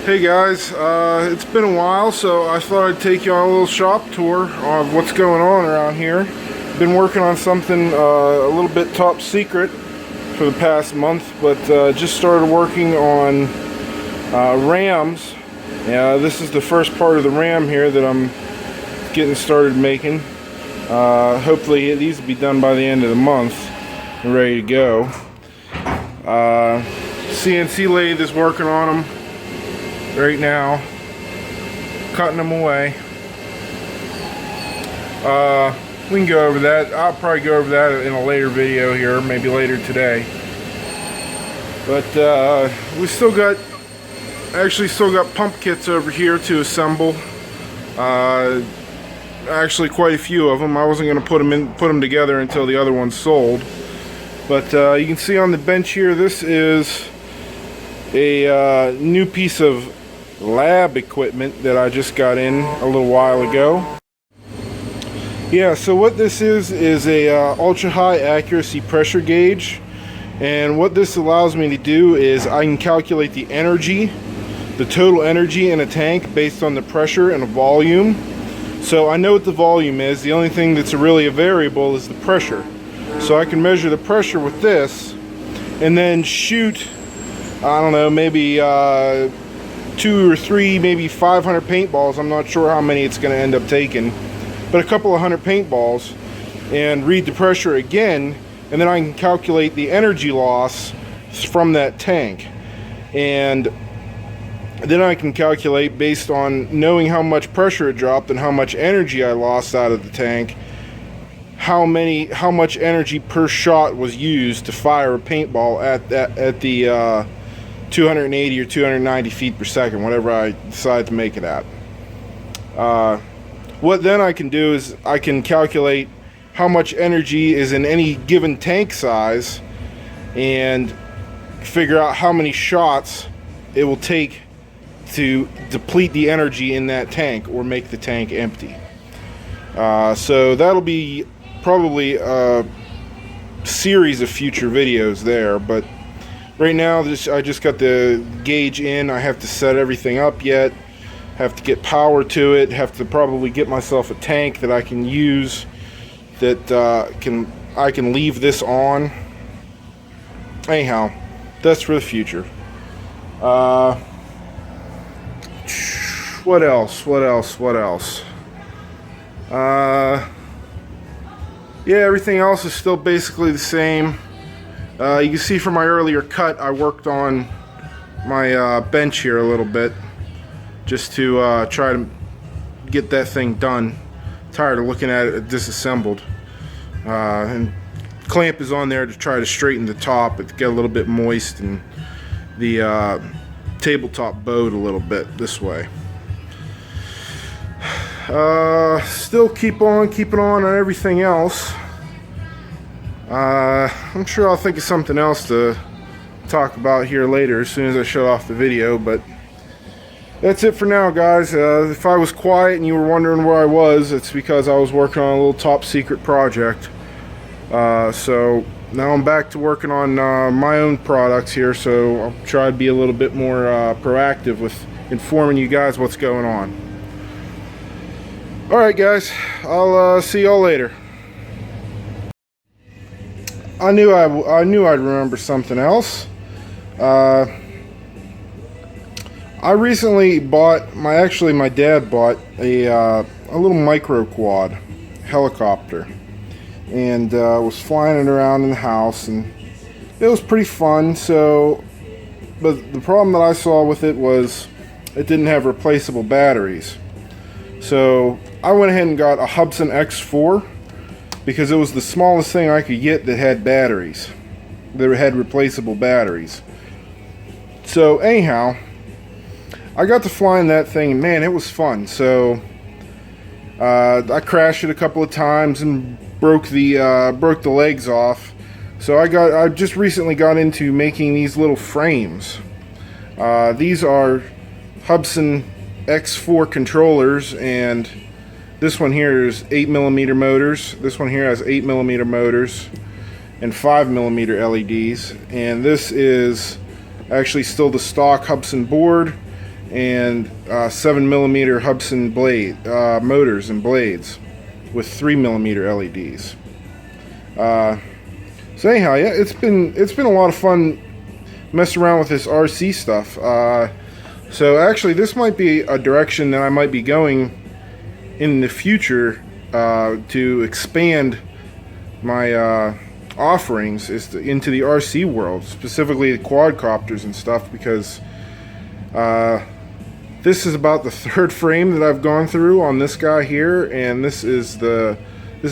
Hey guys, it's been a while, so I thought I'd take you on a little shop tour of what's going on around here. Been working on something a little bit top secret for the past month, but just started working on rams. This is the first part of the ram here that I'm getting started making. Hopefully these will be done by the end of the month and ready to go. CNC lathe is working on them right now, cutting them away. We can go over that. I'll probably go over that in a later video here, maybe later today. But we still got pump kits over here to assemble. Actually, quite a few of them. I wasn't going to put them together until the other ones sold. But you can see on the bench here, this is a new piece of lab equipment that I just got in a little while ago. Yeah, so what this is a ultra high accuracy pressure gauge, and what this allows me to do is I can calculate the energy, the total energy in a tank based on the pressure and the volume. So I know what the volume is. The only thing that's really a variable is the pressure. So I can measure the pressure with this and then shoot, I don't know, maybe 2 or 3, maybe 500 paintballs. I'm not sure how many it's going to end up taking, but a couple of hundred paintballs, and read the pressure again, and then I can calculate the energy loss from that tank. And then I can calculate, based on knowing how much pressure it dropped and how much energy I lost out of the tank, how much energy per shot was used to fire a paintball at the 280 or 290 feet per second, whatever I decide to make it at. What then I can do is I can calculate how much energy is in any given tank size and figure out how many shots it will take to deplete the energy in that tank or make the tank empty. So that'll be probably a series of future videos there, but right now I just got the gauge in. I have to set everything up yet, have to get power to it, have to probably get myself a tank that I can use, that I can leave this on. Anyhow, that's for the future. What else? Yeah, everything else is still basically the same. You can see from my earlier cut, I worked on my bench here a little bit, just to try to get that thing done. Tired of looking at it disassembled. And clamp is on there to try to straighten the top. It get a little bit moist, and the tabletop bowed a little bit this way. Still keeping on everything else. I'm sure I'll think of something else to talk about here later as soon as I shut off the video, but that's it for now, guys. If I was quiet and you were wondering where I was, it's because I was working on a little top secret project. So now I'm back to working on my own products here, so I'll try to be a little bit more proactive with informing you guys what's going on. Alright guys, I'll see y'all later. I knew I'd remember something else. I recently bought, my dad bought a little micro quad helicopter, and was flying it around in the house, and it was pretty fun. So, but the problem that I saw with it was it didn't have replaceable batteries. So I went ahead and got a Hubsan X4 because it was the smallest thing I could get that had batteries, that had replaceable batteries. So anyhow, I got to flying that thing, and man, it was fun. So I crashed it a couple of times and broke the legs off. So I just recently got into making these little frames. These are Hubsan X4 controllers, and this one here is 8mm motors. This one here has 8mm motors and 5mm LEDs, and this is actually still the stock Hubsan board, and 7mm Hubsan blade motors and blades with 3mm LEDs. So anyhow, yeah, it's been a lot of fun messing around with this RC stuff. So actually, this might be a direction that I might be going in the future to expand my offerings into the RC world, specifically the quadcopters and stuff, because this is about the third frame that I've gone through on this guy here, and this is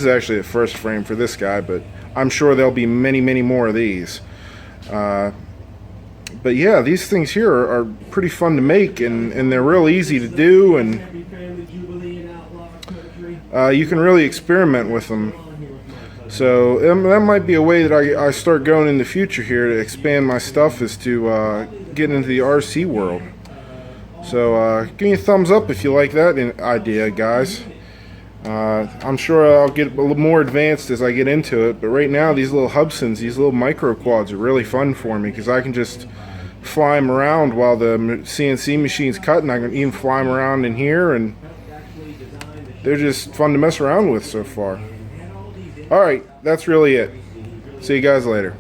actually the first frame for this guy, but I'm sure there'll be many more of these. But yeah, these things here are pretty fun to make, and they're real easy to do, and you can really experiment with them. So that might be a way that I start going in the future here to expand my stuff, is to get into the RC world. So give me a thumbs up if you like that idea, guys. I'm sure I'll get a little more advanced as I get into it, but right now these little Hubsans, these little micro quads, are really fun for me because I can just fly them around while the CNC machine's cutting. I can even fly them around in here, and they're just fun to mess around with so far. Alright, that's really it. See you guys later.